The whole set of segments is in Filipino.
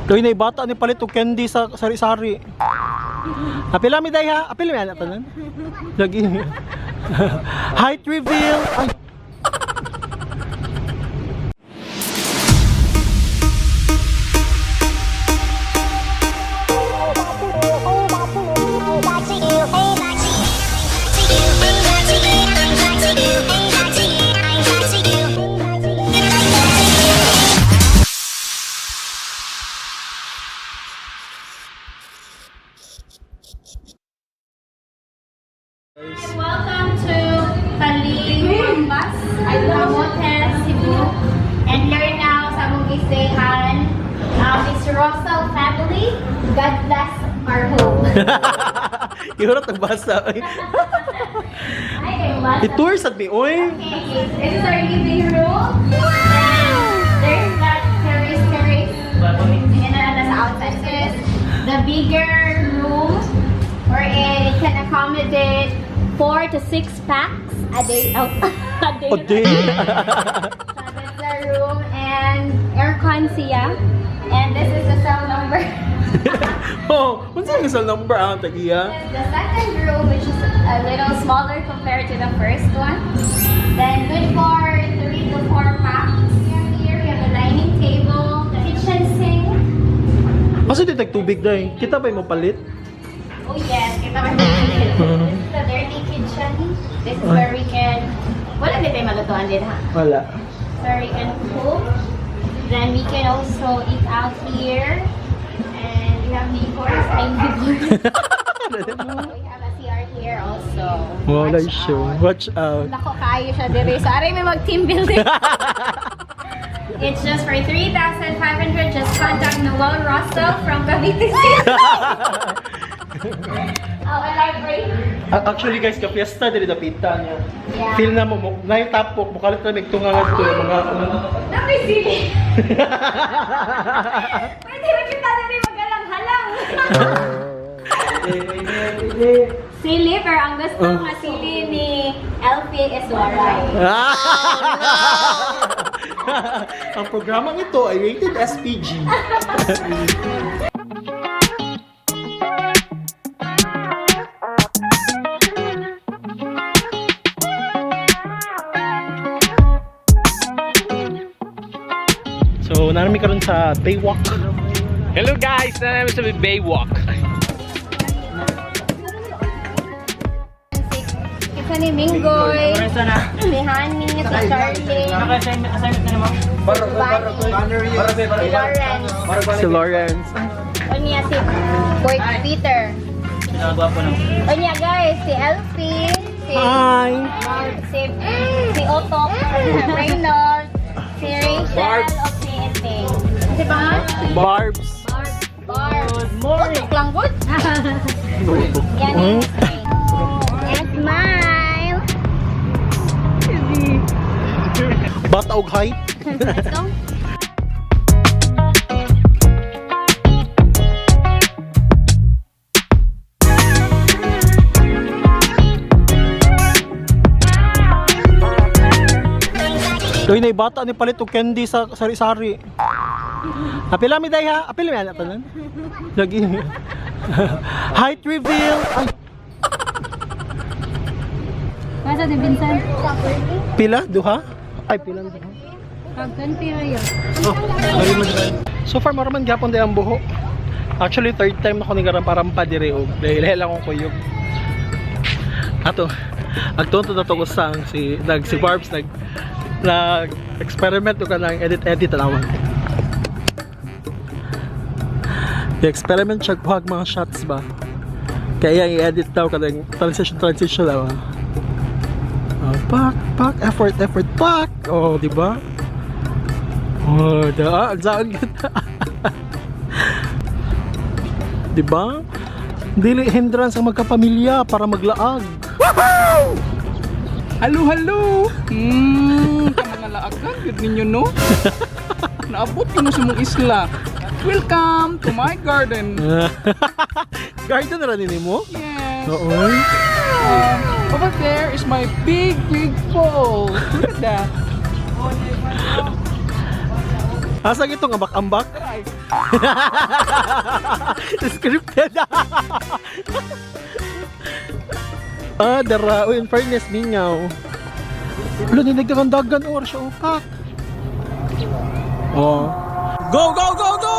Doy na bata ni palit og candy sa sari-sari. Apil-ami day ha. Apil-ami ana tanan. Lagi. Height reveal. Ay. Welcome to Camotes Island Escapade, and here now sa mong gisahan, it's Russell family. God bless our home. Ihurot ang basa. I-tour sa mi oy. Okay, this is our living room. There's that terrace, and that's outside. So it's the bigger room, wherein it can accommodate 4 to 6 packs a day. A day. So that's the room, and aircon siya. And this is the cell number. Oh, what's the cell number ang tagiya? The second room, which is a little smaller compared to the first one. Then good for 3 to 4 packs. Here we have a dining table, the kitchen sink. Asa di tag-tubig day? Kita ba mo palit? Oh yes, kita ba this is the dirty kitchen. This is where we can, wala din tayo malutuan din ha? Wala. Where we can cook. Then we can also eat out here. And we have the course. We have a CR here also. Wala show. Watch out. Nako, kayo siya dire. So, aray may mag-team building. It's just for 3,500. Just contact Noel Russell from Cavite City. Actually guys, ka-fiesta dili dapita niya. Yeah. Feel na mo na yung tapok, mukalit na migtungangan ko yung mga Nakoy sili. Pwede ba kita dali magalang-halang? Sili, pero ang gusto nga sili ni Elfie is waray. Ang programang ito ay rated SPG. So, narami ka rin sa Baywalk. Hello guys, namin sa Baywalk. Ito ni Mingoy, ni Honey, si Charlie, si Lawrence, Si Lawrence. o niya si Boy Peter. O niya guys, si Elfie, Hi! si Otto, Reynold, si Rachel, o si Enting. Si ba? Barbs. Barbs. Utok lang, good? Yan yung and smile. Bata og height. Let's go. Doy na bata ni palit og candy sa sari-sari. Apil-ami day ha. Apil-ami ana tanan. Lagi. Height reveal. Ay, Masa si Vincent? pila duha? Ay, pila duha. Kagkan pira yun. Oh, sorry mo dyan. So far maraman gyapon day ang buho. Actually third time ako ni garampa dire og dahil lang akong kuyog. Ato. Agtunto na to kusang si Barbs experiment ko kanang edit tanawan. I-experiment siya kuhag mga shots ba. Kaya i-edit daw kanang transition daw. Pak, effort, pak. Oh, di ba? Oh, saan kita. Di ba? Dili hindrance ang magkapamilya para maglaag. Hello! Kami nalaagan, good ninyo no? Naabot ko na sa mong isla. Welcome to my garden. Garden na rin mo? Yes. Oo. Over there is my big pool. Look at that. Asa gitong ambak-ambak? Scripted. Dara. In fairness, mingaw. Wala, ninagdagan-dagan or siya. Kak. Oh. Go, go, go, go!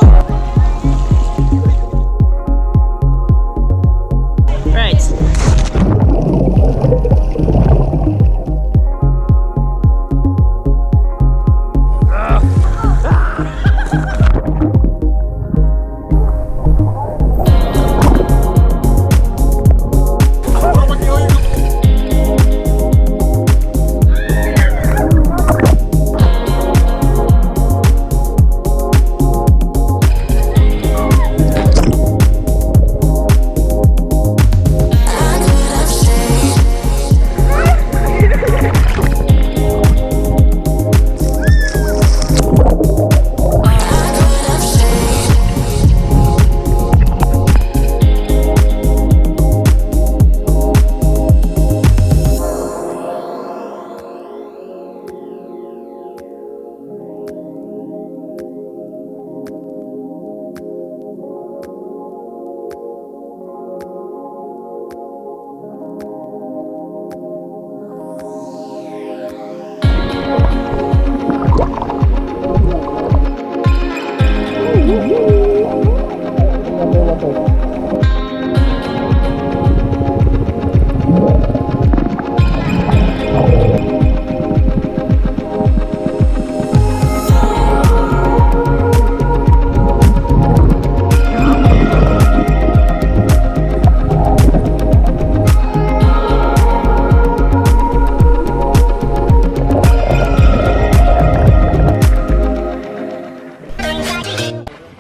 Right.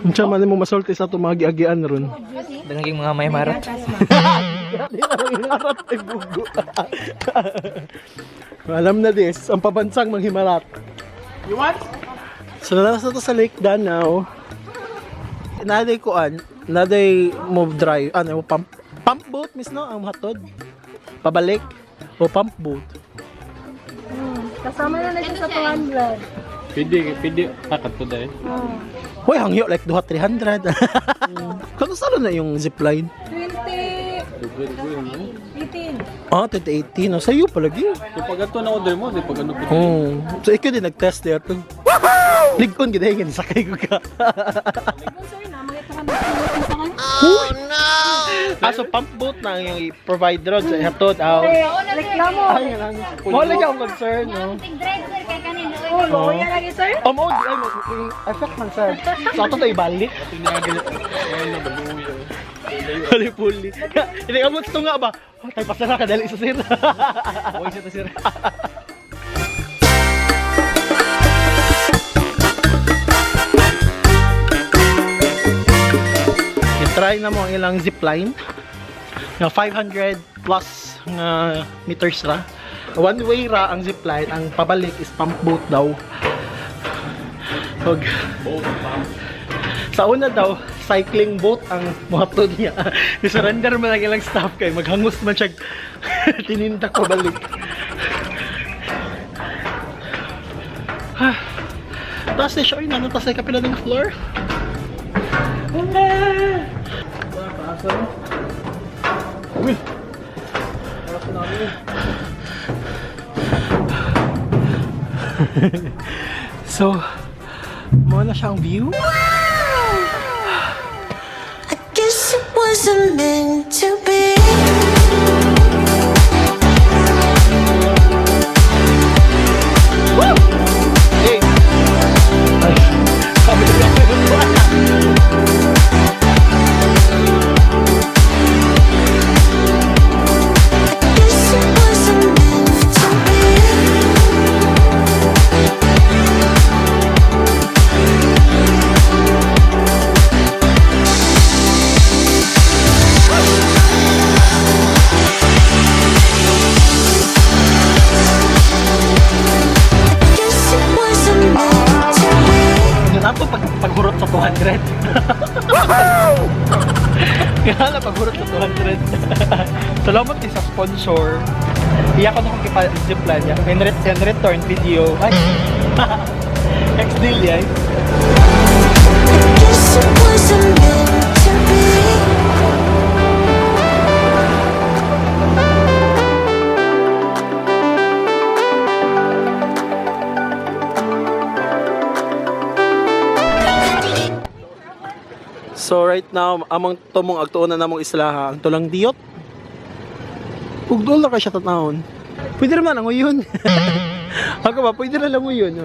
Unsa man mo masulti sa itong mga giagian ron? Naging mga may marat. Manghimarat ay bugo. Alam na this, ang pabansang manghimarat. You want? So nalas na to sa Lake Danau. Naday kuan, naday move drive, pump boat mismo ang hatod. Pabalik o pump boat. Kasama na siya sa 200. Pwede. Takat ko dahil. Hoy, hangyo like 200-300. Kano salo na yung zipline? 2018. 2018. No, sa'yo palagi. Yung pag ito na order mo, di pag ano po. So ikaw din nag-test there to. Ligkon gid ay sakay ko ka. Oh no! So pump boat na yung i-provide ron sa hatod out. Reklamo. Ay, lang. Wala ka ang concern, no? Tig-driver kay kanino. Oo. Kuya lagi sir. Mo, ay, effect man, sir. So, ato tayo ibalik. Hali-puli. Hindi ka mo ito nga ba? Tayo pasara ka dali sa sir. Huwag siya ta sir. I-try na mo ang ilang zipline. Na 500 plus meters ra. One way ra ang zipline, ang pabalik is pump boat daw. Sa una daw, cycling boat ang mohatod niya. I-surrender man ang ilang staff kay maghangos man siya tininda ko balik. Tapos na siya, ay nanutas ay kapila ng floor. Wala pa asa no? Uy! Wala pa namin. So, mo na siyang view. I guess it wasn't meant to be. Woo! Hey! Ay, sabi ko lang yun. I guess it wasn't meant to be. Nato paghurot sa 200. Kaya na paghurot sa 200. Salamat din sa sponsor. Iya ko na kung kipa-zipline niya. In return video. Ay! Ex-deal yan. So right now, amang tumong agtuon na namong isla ang tulang diot. Ug doon ka siya tatahon. Pwede naman ang uyon. Ako ba, pwede na lang uyon.